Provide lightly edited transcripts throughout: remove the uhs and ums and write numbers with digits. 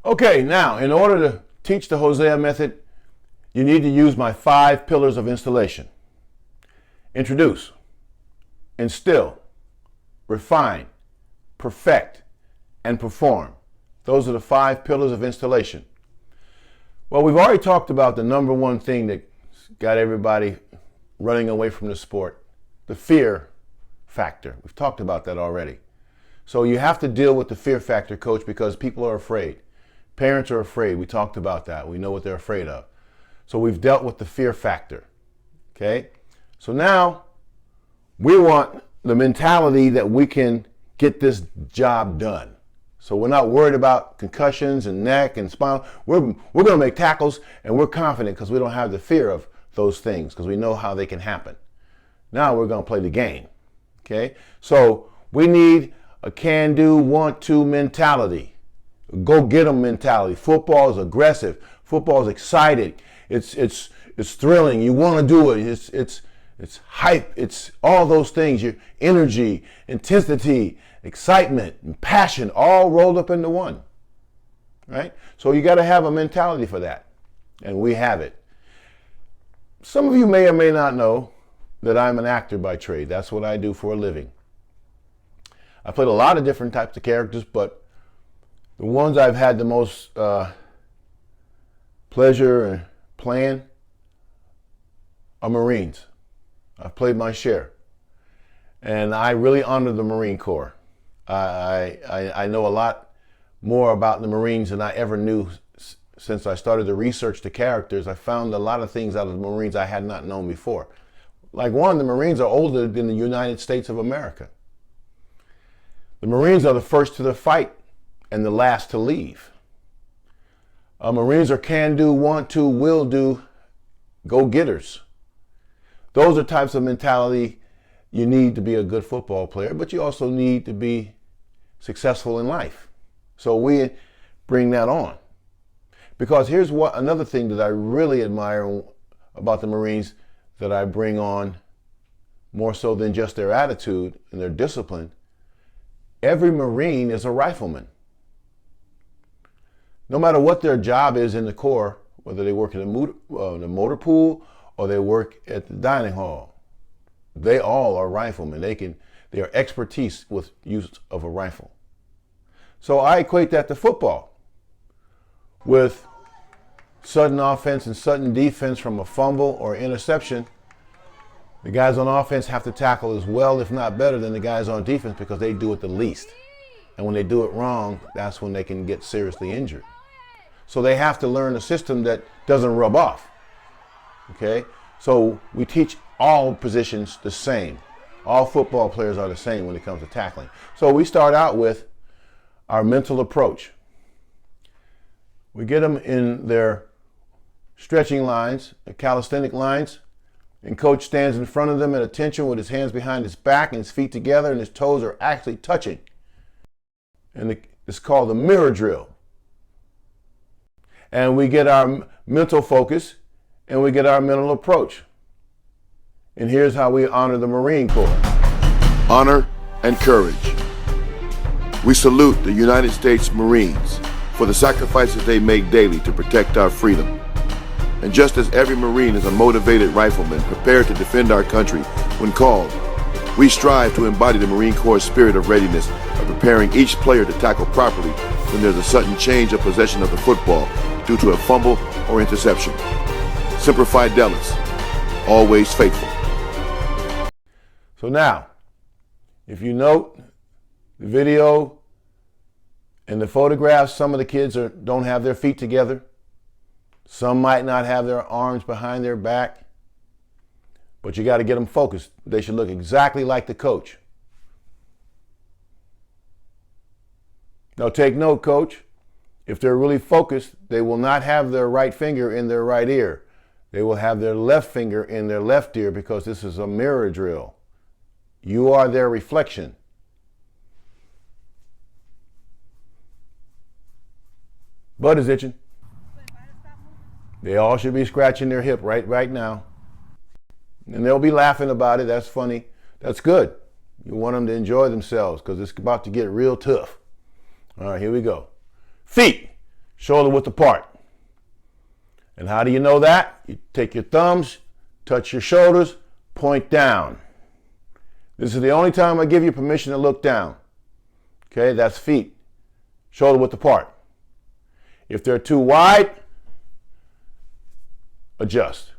Okay, now, in order to teach the Hosea method, you need to use my 5 pillars of installation. Introduce, instill, refine, perfect, and perform. Those are the 5 pillars of installation. Well, we've already talked about the number one thing that got everybody running away from the sport, the fear factor. We've talked about that already. So you have to deal with the fear factor, coach, because people are afraid. Parents are afraid. We talked about that. We know what they're afraid of. So we've dealt with the fear factor. Okay? So now we want the mentality that we can get this job done. So we're not worried about concussions and neck and spinal. We're going to make tackles, and we're confident because we don't have the fear of those things because we know how they can happen. Now we're going to play the game. Okay? So we need a can-do, want-to mentality. Go get 'em mentality. Football is aggressive. Football is excited. It's thrilling. You want to do it. It's hype. It's all those things. Your energy, intensity, excitement, and passion, all rolled up into one. Right? So you got to have a mentality for that, and we have it. Some of you may or may not know that I'm an actor by trade. That's what I do for a living. I played a lot of different types of characters, but the ones I've had the most pleasure in playing are Marines. I've played my share. And I really honor the Marine Corps. I know a lot more about the Marines than I ever knew since I started to research the characters. I found a lot of things out of the Marines I had not known before. Like one, the Marines are older than the United States of America. The Marines are the first to the fight and the last to leave. Marines are can-do, want-to, will-do, go-getters. Those are types of mentality you need to be a good football player, but you also need to be successful in life. So we bring that on. Because here's another thing that I really admire about the Marines that I bring on more so than just their attitude and their discipline. Every Marine is a rifleman. No matter what their job is in the Corps, whether they work in the motor pool or they work at the dining hall, they all are riflemen. They are expertise with use of a rifle. So I equate that to football with sudden offense and sudden defense from a fumble or interception. The guys on offense have to tackle as well, if not better, than the guys on defense because they do it the least. And when they do it wrong, that's when they can get seriously injured. So they have to learn a system that doesn't rub off. Okay? So we teach all positions the same. All football players are the same when it comes to tackling. So we start out with our mental approach. We get them in their stretching lines, the calisthenic lines, and coach stands in front of them at attention with his hands behind his back and his feet together and his toes are actually touching. And it's called the mirror drill. And we get our mental focus and we get our mental approach. And here's how we honor the Marine Corps. Honor and courage. We salute the United States Marines for the sacrifices they make daily to protect our freedom. And just as every Marine is a motivated rifleman prepared to defend our country when called, we strive to embody the Marine Corps' spirit of readiness of preparing each player to tackle properly when there's a sudden change of possession of the football due to a fumble or interception. Semper Fidelis, always faithful. So now, if you note the video and the photographs, some of the kids don't have their feet together. Some might not have their arms behind their back, but you got to get them focused. They should look exactly like the coach. Now take note, coach. If they're really focused, they will not have their right finger in their right ear. They will have their left finger in their left ear because this is a mirror drill. You are their reflection. Butt is itching. They all should be scratching their hip right now. And they'll be laughing about it. That's funny. That's good. You want them to enjoy themselves because it's about to get real tough. All right, here we go. Feet shoulder width apart. And how do you know that? You take your thumbs, touch your shoulders, point down. This is the only time I give you permission to look down. Okay, that's feet, shoulder width apart. If they're too wide, adjust.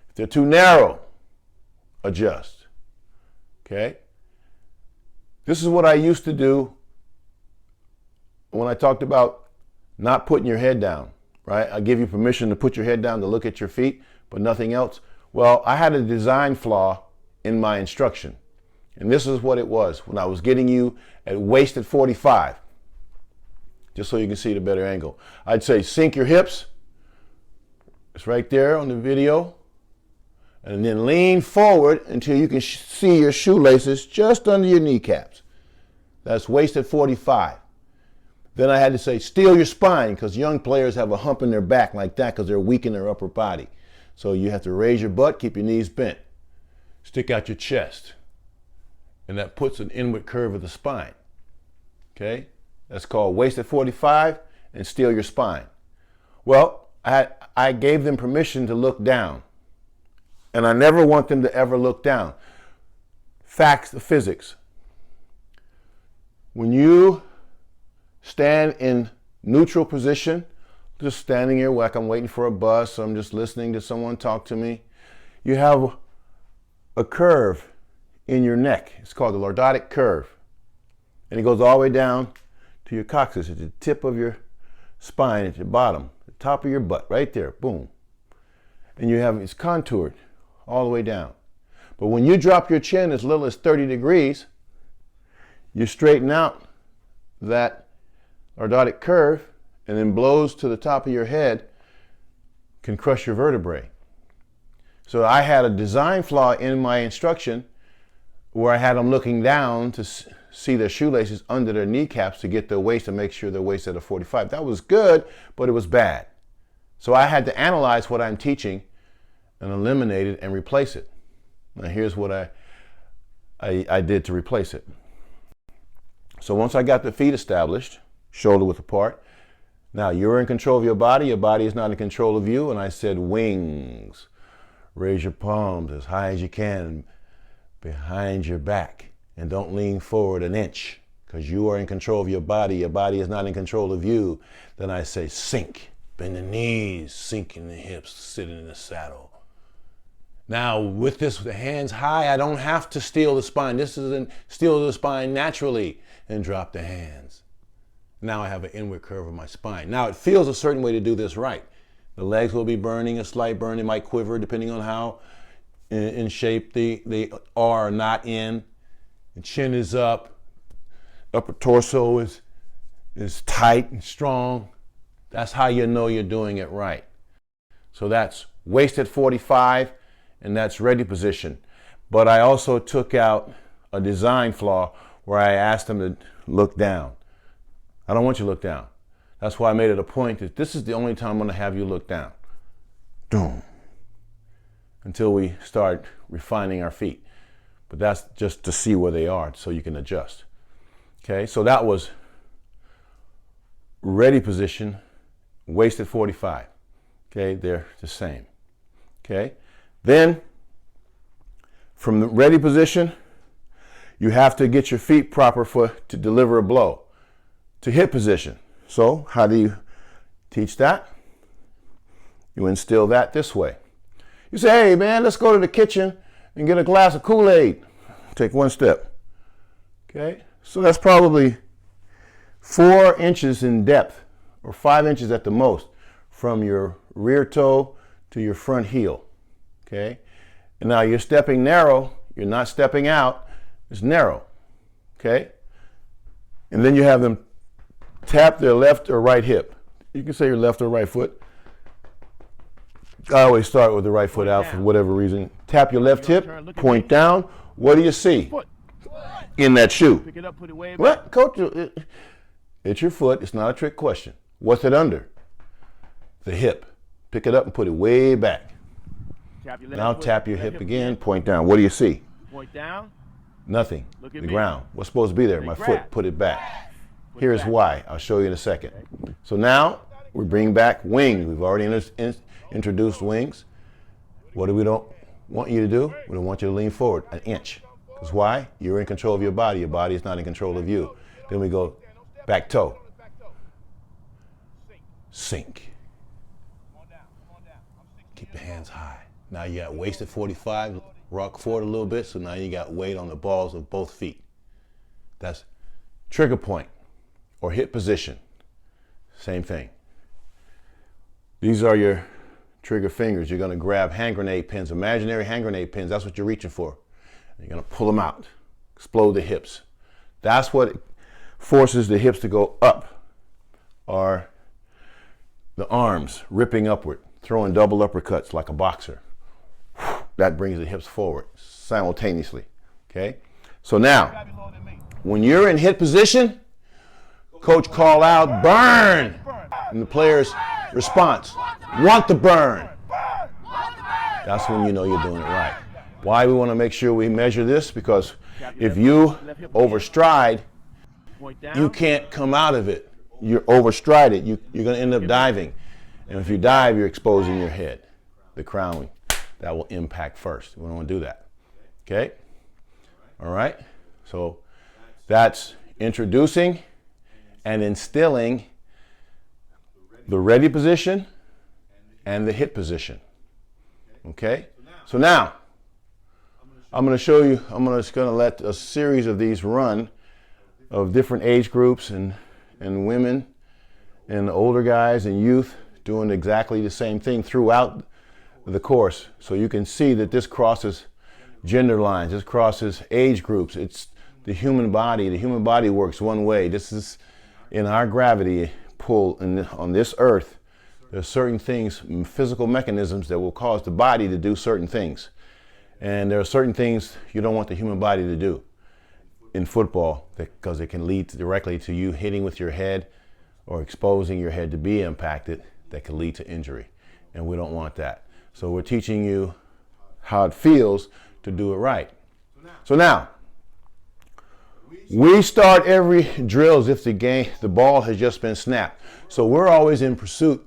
If they're too narrow, adjust. Okay? This is what I used to do when I talked about not putting your head down, right? I give you permission to put your head down to look at your feet, but nothing else. Well, I had a design flaw in my instruction. And this is what it was when I was getting you at waist at 45. Just so you can see the better angle. I'd say sink your hips. It's right there on the video. And then lean forward until you can see your shoelaces just under your kneecaps. That's waist at 45. Then I had to say steel your spine, because young players have a hump in their back like that because they're weak in their upper body. So you have to raise your butt, keep your knees bent. Stick out your chest. And that puts an inward curve of the spine. Okay? That's called waist at 45 and steel your spine. Well, I gave them permission to look down. And I never want them to ever look down. Facts, the physics. When you stand in neutral position, just standing here like I'm waiting for a bus, or I'm just listening to someone talk to me, you have a curve in your neck. It's called the lordotic curve. And it goes all the way down to your coccyx at the tip of your spine at your bottom, the top of your butt, right there, boom. And you have it's contoured all the way down. But when you drop your chin as little as 30 degrees, you straighten out that lordotic curve, and then blows to the top of your head can crush your vertebrae. So I had a design flaw in my instruction where I had them looking down to see their shoelaces under their kneecaps to get their waist, to make sure their waist at a 45. That was good, but it was bad. So I had to analyze what I'm teaching and eliminate it and replace it. Now here's what I did to replace it. So once I got the feet established, shoulder width apart, now you're in control of your body is not in control of you, and I said wings. Raise your palms as high as you can behind your back, and don't lean forward an inch, because you are in control of your body is not in control of you. Then I say sink, bend the knees, sink in the hips, sitting in the saddle. Now with this, the hands high, I don't have to steel the spine. This is steel the spine naturally, and drop the hands. Now I have an inward curve of my spine. Now it feels a certain way to do this right. The legs will be burning, a slight burn. It might quiver depending on how in shape they are or not in. The chin is up. Upper torso is tight and strong. That's how you know you're doing it right. So that's waist at 45, and that's ready position. But I also took out a design flaw where I asked them to look down. I don't want you to look down. That's why I made it a point that this is the only time I'm going to have you look down. Boom. Until we start refining our feet. But that's just to see where they are so you can adjust. Okay, so that was ready position, waist at 45. Okay, they're the same. Okay, then from the ready position, you have to get your feet proper to deliver a blow. To hip position. So how do you teach that? You instill that this way. You say, hey man, let's go to the kitchen and get a glass of Kool-Aid. Take one step. Okay, so that's probably 4 inches in depth, or 5 inches at the most, from your rear toe to your front heel. Okay, and now you're stepping narrow, you're not stepping out, it's narrow. Okay, and then you have them tap their left or right hip. You can say your left or right foot. I always start with the right foot out for whatever reason. Tap your left hip, point down. What do you see in that shoe? Pick it up, put it way back. What? Coach, it's your foot. It's not a trick question. What's it under? The hip. Pick it up and put it way back. Now tap your hip again, point down. What do you see? Point down. Nothing. Look at The me. ground. What's supposed to be there? My foot. Put it back. Here's why. I'll show you in a second. So now We bring back wings. We've already introduced wings. What do we don't want you to do? We don't want you to lean forward an inch. Because why? You're in control of your body. Your body is not in control of you. Then we go back toe. Sink. Keep the hands high. Now you got waist at 45, rock forward a little bit, so now you got weight on the balls of both feet. That's trigger point or hip position. Same thing. These are your trigger fingers. You're going to grab hand grenade pins, imaginary hand grenade pins. That's what you're reaching for. You're going to pull them out, explode the hips. That's what forces the hips to go up, are the arms ripping upward, throwing double uppercuts like a boxer. That brings the hips forward simultaneously. Okay? So now, when you're in hit position, coach call out, burn! And the player's response, want the burn. That's when you know you're doing it right. Why we want to make sure we measure this? Because if you overstride, you can't come out of it. You're overstrided. You're going to end up diving. And if you dive, you're exposing your head, the crown. That will impact first. We don't want to do that. Okay? All right? So that's introducing and instilling the ready position and the hit position. Okay? So now, I'm going to show you, I'm just going to let a series of these run of different age groups and women and older guys and youth doing exactly the same thing throughout the course. So you can see that this crosses gender lines, this crosses age groups. It's the human body. The human body works one way. This is in our gravity pull on this earth. There's certain things, physical mechanisms that will cause the body to do certain things. And there are certain things you don't want the human body to do in football because it can lead directly to you hitting with your head or exposing your head to be impacted that can lead to injury. And we don't want that. So we're teaching you how it feels to do it right. So now, we start every drill as if the ball has just been snapped. So we're always in pursuit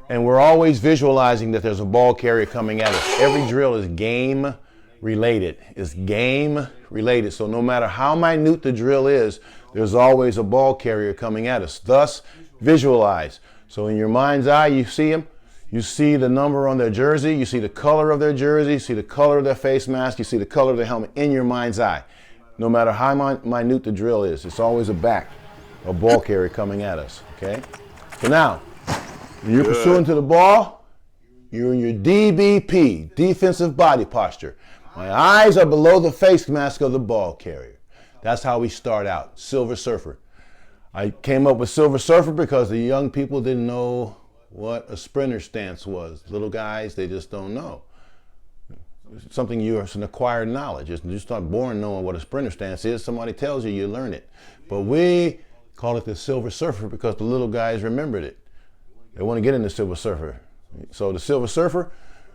and we're always visualizing that there's a ball carrier coming at us. Every drill is game related. It's game related. So no matter how minute the drill is, there's always a ball carrier coming at us. Thus, visualize. So in your mind's eye, you see them. You see the number on their jersey, you see the color of their jersey, you see the color of their face mask, you see the color of their helmet in your mind's eye. No matter how minute the drill is, it's always a ball carrier coming at us, okay? So now, when you're pursuing to the ball, you're in your DBP, defensive body posture. My eyes are below the face mask of the ball carrier. That's how we start out, Silver Surfer. I came up with Silver Surfer because the young people didn't know what a sprinter stance was. Little guys, they just don't know. It's something it's an acquired knowledge. You're just not born knowing what a sprinter stance is. Somebody tells you, you learn it. But we call it the Silver Surfer because the little guys remembered it. They want to get in the Silver Surfer. So the Silver Surfer,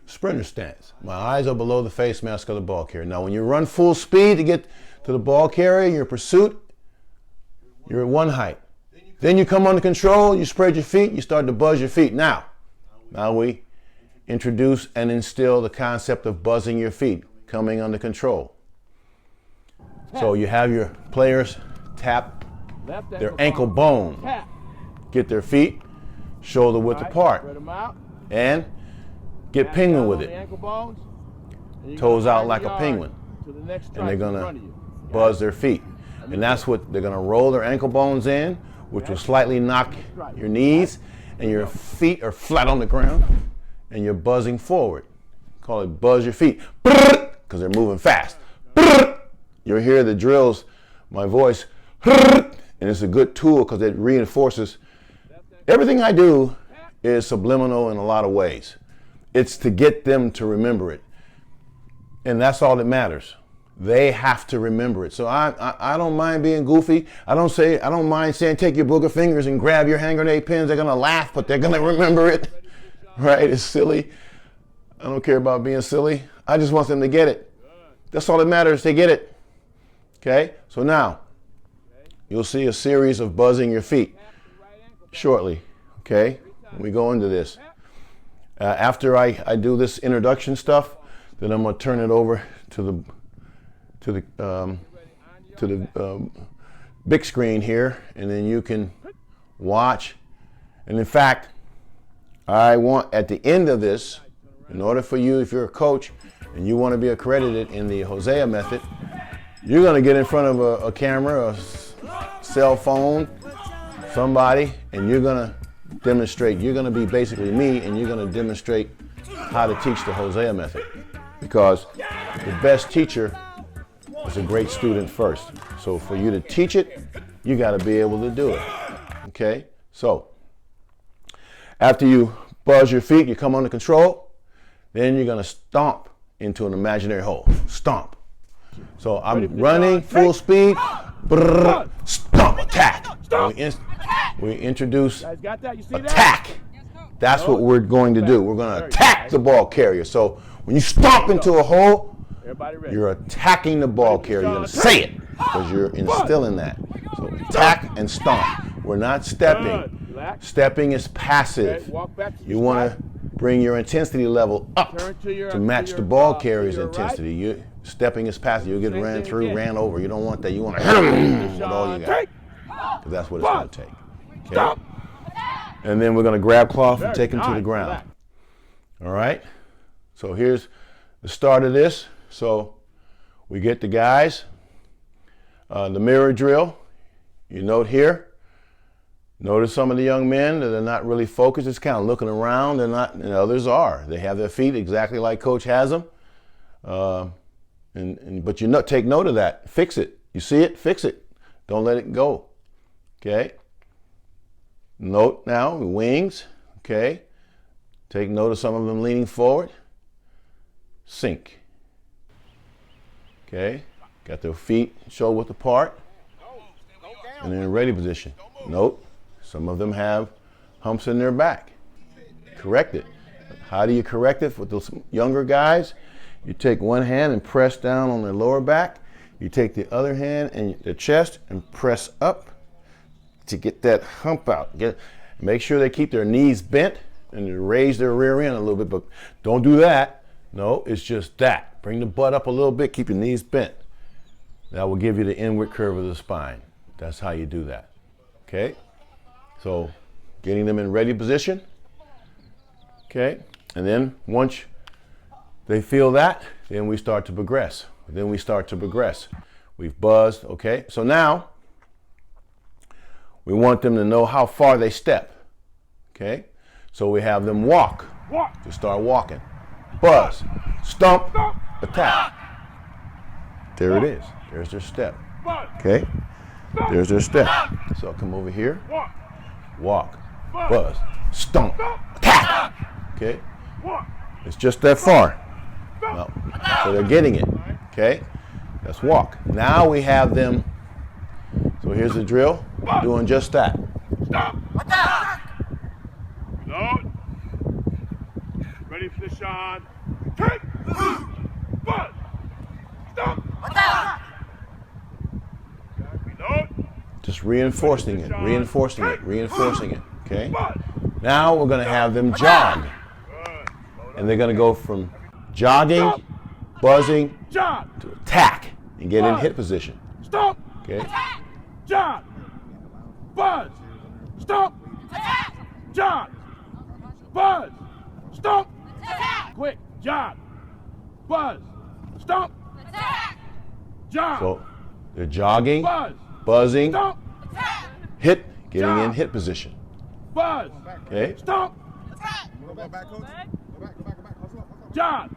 sprinter stance. My eyes are below the face mask of the ball carrier. Now when you run full speed to get to the ball carrier, your pursuit, you're at one height. Then you come under control, you spread your feet, you start to buzz your feet. Now we introduce and instill the concept of buzzing your feet, coming under control. So you have your players tap their ankle bone, get their feet shoulder width apart, and get penguin with it. Toes out like a penguin. And they're gonna buzz their feet. And that's what they're gonna roll their ankle bones in, which will slightly knock your knees, and your feet are flat on the ground, and you're buzzing forward. Call it buzz your feet, because they're moving fast. You'll hear the drills, my voice, and it's a good tool because it reinforces. Everything I do is subliminal in a lot of ways. It's to get them to remember it. And that's all that matters. They have to remember it. So I don't mind being goofy. I don't mind saying take your booger fingers and grab your hand grenade pins. They're gonna laugh, but they're gonna remember it. Right? It's silly. I don't care about being silly. I just want them to get it. That's all that matters. They get it. Okay? So now you'll see a series of buzzing your feet shortly. Okay? we go into this. After I do this introduction stuff, then I'm gonna turn it over to the big screen here, and then you can watch. And in fact, I want at the end of this, in order for you, if you're a coach and you want to be accredited in the Hosea method, you're going to get in front of a camera, a cell phone, somebody, and you're going to demonstrate. You're going to be basically me, and you're going to demonstrate how to teach the Hosea method. Because the best teacher is a great student first. So for you to teach it, you got to be able to do it. Okay? So after you buzz your feet, you come under control, then you're going to stomp into an imaginary hole. Stomp. So I'm running full speed. Brrr, stomp, attack. We introduce attack. That's what we're going to do. We're going to attack the ball carrier. So when you stomp into a hole, you're attacking the ball carrier. You're going to say it because you're instilling that. So attack and stomp. We're not stepping. Stepping is passive. You want to bring your intensity level up to match the ball carrier's intensity. Stepping is passive. You'll get ran through, ran over. You don't want that. You want to hit them with all you got. Because that's what it's going to take. Okay? And then we're going to grab cloth and take him to the ground. All right? So here's the start of this. So we get the guys. The mirror drill. You note here. Notice some of the young men that are not really focused, just kind of looking around. They're not, and others are. They have their feet exactly like Coach has them. But take note of that. Fix it. You see it? Fix it. Don't let it go. Okay? Note now, wings. Okay? Take note of some of them leaning forward. Sink. Okay? Got their feet shoulder width apart. And in a ready position. Note. Some of them have humps in their back. Correct it. How do you correct it with those younger guys? You take one hand and press down on their lower back. You take the other hand and the chest and press up to get that hump out. Make sure they keep their knees bent and raise their rear end a little bit, but don't do that. No, it's just that. Bring the butt up a little bit, keep your knees bent. That will give you the inward curve of the spine. That's how you do that. Okay? So getting them in ready position, okay? And then once they feel that, then we start to progress. We've buzzed, okay? So now we want them to know how far they step, okay? So we have them walk. To start walking. Buzz, stomp, attack. There it is. There's their step, okay? There's their step. So I'll come over here. Walk, buzz, stomp, attack. Okay? It's just that far. No. So they're getting it. Okay? Let's walk. Now we have them. So here's the drill. Doing just that. Stop. Attack. Reload. Ready for the shot. Take. Buzz. Stop. Attack. Reload. Just reinforcing it, okay? Now we're going to have them jog. And they're going to go from jogging, buzzing, to attack and get in hit position. Stop. Okay? Jog. Buzz. Stop. Attack. Jog. Buzz. Stop. Attack. Quick. Jog. Buzz. Stop. Attack. Jog. So they're jogging, Buzz. buzzing, Stop. Attack. hit, getting in hit position. Buzz. Okay? Stop. Jog.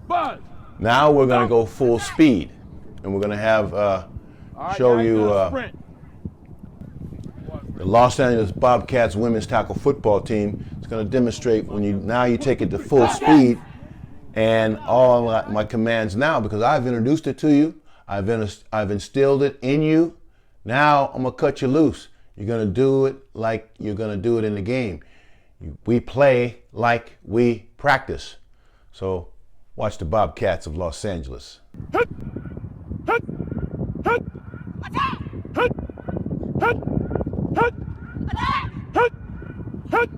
Buzz. Now we're going to go full speed. And we're going to have show you the Los Angeles Bobcats women's tackle football team. It's going to demonstrate when you take it to full speed and all my commands now, because I've introduced it to you. I've instilled it in you. Now I'm going to cut you loose. You're going to do it like you're going to do it in the game. We play like we practice. So watch the Bobcats of Los Angeles. Hit. Hit. Hit. Attack. Hit. Hit. Hit. Attack. Hit. Hit.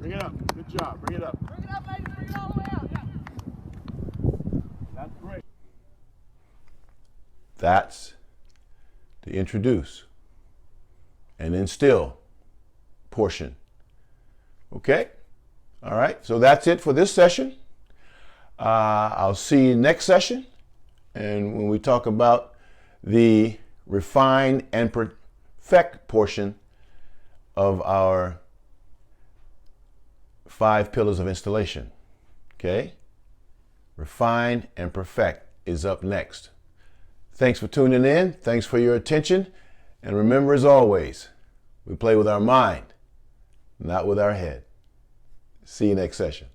Bring it up. Good job. Bring it up. Bring it up, ladies. Bring it all the way up. That's great. That's the introduce and instill portion. Okay? All right. So that's it for this session. I'll see you next session. And when we talk about the refine and perfect portion of our 5 pillars of installation. Okay? Refine and perfect is up next. Thanks for tuning in. Thanks for your attention. And remember, as always, we play with our mind, not with our head. See you next session.